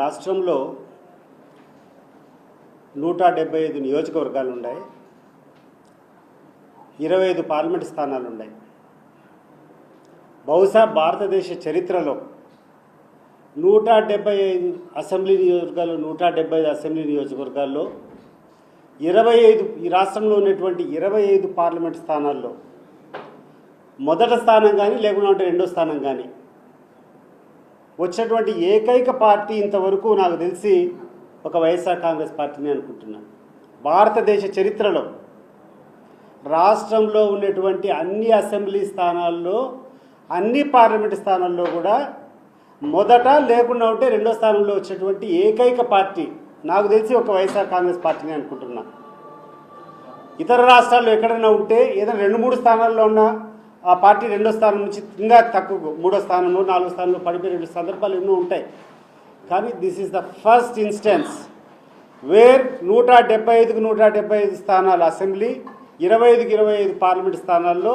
రాష్ట్రంలో 175 నియోజకవర్గాలు ఉన్నాయి, 25 పార్లమెంట్ స్థానాలు ఉన్నాయి. బహుశా భారతదేశ చరిత్రలో 175 అసెంబ్లీ నియోజకవర్గాలు 175 అసెంబ్లీ నియోజకవర్గాల్లో 25 ఈ రాష్ట్రంలో ఉన్నటువంటి 25 పార్లమెంట్ స్థానాల్లో మొదటి స్థానం కానీ లేకుండా రెండో స్థానం కానీ వచ్చినటువంటి ఏకైక పార్టీ ఇంతవరకు నాకు తెలిసి ఒక వైఎస్ఆర్ కాంగ్రెస్ పార్టీని అనుకుంటున్నాను. భారతదేశ చరిత్రలో రాష్ట్రంలో ఉన్నటువంటి అన్ని అసెంబ్లీ స్థానాల్లో అన్ని పార్లమెంట్ స్థానాల్లో కూడా మొదట లేకుండా రెండో స్థానంలో వచ్చినటువంటి ఏకైక పార్టీ నాకు తెలిసి ఒక వైఎస్ఆర్ కాంగ్రెస్ పార్టీని అనుకుంటున్నాను. ఇతర రాష్ట్రాల్లో ఎక్కడైనా ఉంటే ఏదైనా 2-3 స్థానాల్లో ఉన్న ఆ పార్టీ రెండో స్థానం నుంచి ఇంకా తక్కువ 3వ స్థానంలో 4వ స్థానంలో పడిపోయిన సందర్భాలు ఎన్నో ఉంటాయి. కానీ this is the first instance where 175కు 175 స్థానాల అసెంబ్లీ, 25కి 25 పార్లమెంట్ స్థానాల్లో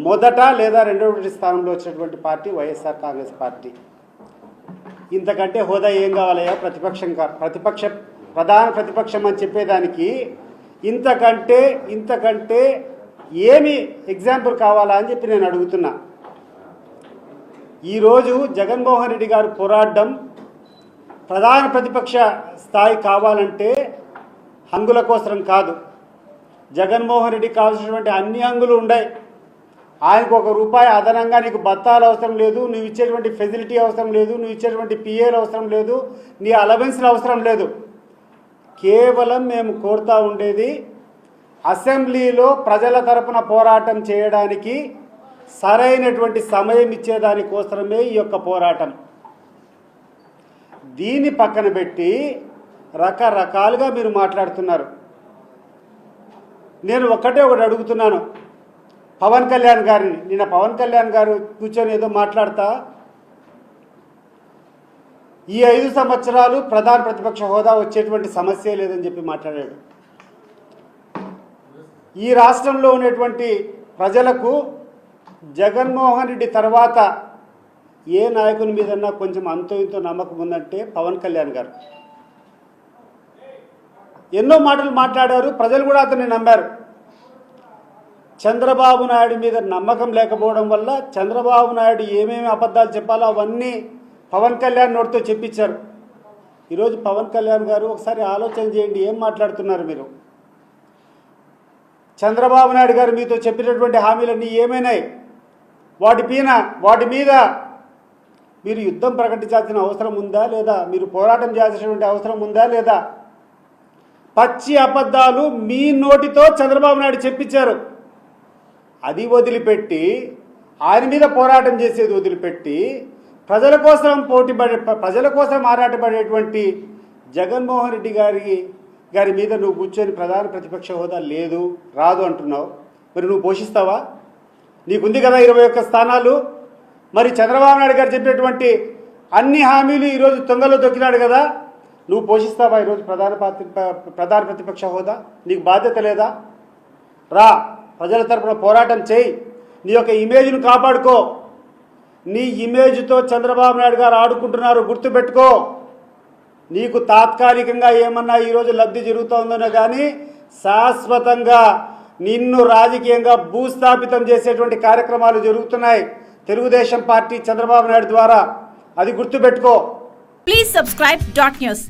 మొదట లేదా రెండవ స్థానంలో వచ్చినటువంటి పార్టీ వైఎస్ఆర్ కాంగ్రెస్ పార్టీ. ఇంతకంటే హోదా ఏం కావాలయ్యా ప్రధాన ప్రతిపక్షం అని చెప్పేదానికి ఇంతకంటే ఏమి ఎగ్జాంపుల్ కావాలా అని చెప్పి నేను అడుగుతున్నా. ఈరోజు జగన్మోహన్ రెడ్డి గారు పోరాడడం ప్రధాన ప్రతిపక్ష స్థాయి కావాలంటే హంగుల కోసరం కాదు. జగన్మోహన్ రెడ్డికి కావాల్సినటువంటి అన్ని హంగులు ఉన్నాయి. ఆయనకు ₹1 అదనంగా నీకు బత్తాలు అవసరం లేదు, నువ్వు ఇచ్చేటువంటి ఫెసిలిటీ అవసరం లేదు, నువ్వు ఇచ్చేటువంటి పిఏలు అవసరం లేదు, నీ అలవెన్స్లు అవసరం లేదు. కేవలం మేము కోరుతూ ఉండేది అసెంబ్లీలో ప్రజల తరపున పోరాటం చేయడానికి సరైనటువంటి సమయం ఇచ్చేదానికోసమే ఈ యొక్క పోరాటం. దీన్ని పక్కన పెట్టి రకరకాలుగా మీరు మాట్లాడుతున్నారు. నేను ఒకటి అడుగుతున్నాను పవన్ కళ్యాణ్ గారిని. నిన్న పవన్ కళ్యాణ్ గారు కూర్చొని ఏదో మాట్లాడతా ఈ 5 సంవత్సరాలు ప్రధాన ప్రతిపక్ష హోదా వచ్చేటువంటి సమస్య లేదని చెప్పి మాట్లాడాడు. ఈ రాష్ట్రంలో ఉన్నటువంటి ప్రజలకు జగన్మోహన్ రెడ్డి తర్వాత ఏ నాయకుని మీదన్నా కొంచెం అంతో ఇంతో నమ్మకం ఉందంటే పవన్ కళ్యాణ్ గారు. ఎన్నో మాటలు మాట్లాడారు, ప్రజలు కూడా అతన్ని నమ్మారు. చంద్రబాబు నాయుడు మీద నమ్మకం లేకపోవడం వల్ల చంద్రబాబు నాయుడు ఏమేమి అబద్ధాలు చెప్పాలో అవన్నీ పవన్ కళ్యాణ్ నోటితో చెప్పించారు. ఈరోజు పవన్ కళ్యాణ్ గారు ఒకసారి ఆలోచన చేయండి, ఏం మాట్లాడుతున్నారు మీరు? చంద్రబాబు నాయుడు గారు మీతో చెప్పినటువంటి హామీలన్నీ ఏమైనాయి? వాటి మీద మీరు యుద్ధం ప్రకటించాల్సిన అవసరం ఉందా లేదా? మీరు పోరాటం చేయాల్సినటువంటి అవసరం ఉందా లేదా? పచ్చి అబద్ధాలు మీ నోటితో చంద్రబాబు నాయుడు చెప్పించారు. అది వదిలిపెట్టి, ఆయన మీద పోరాటం చేసేది వదిలిపెట్టి, ప్రజల కోసం ఆరాటపడేటువంటి జగన్మోహన్ రెడ్డి గారి మీద నువ్వు కూర్చొని ప్రధాన ప్రతిపక్ష హోదా రాదు అంటున్నావు. మరి నువ్వు పోషిస్తావా? నీకుంది కదా 21 స్థానాలు. మరి చంద్రబాబు నాయుడు గారు చెప్పినటువంటి అన్ని హామీలు ఈరోజు తొంగలో దొక్కినాడు కదా, నువ్వు పోషిస్తావా ఈరోజు ప్రధాన ప్రతిపక్ష హోదా? నీకు బాధ్యత లేదా? రా, ప్రజల తరపున పోరాటం చేయి, నీ యొక్క ఇమేజ్ను కాపాడుకో. నీ ఇమేజ్తో చంద్రబాబు నాయుడు గారు ఆడుకుంటున్నారు, గుర్తుపెట్టుకో. నీకు తాత్కాలికంగా ఏమన్నా ఈరోజు లబ్ధి జరుగుతుందనో కానీ శాశ్వతంగా నిన్ను రాజకీయంగా భూస్థాపితం చేసేటువంటి కార్యక్రమాలు జరుగుతున్నాయి తెలుగుదేశం పార్టీ చంద్రబాబు నాయుడు ద్వారా. అది గుర్తుపెట్టుకో. Please subscribe .news.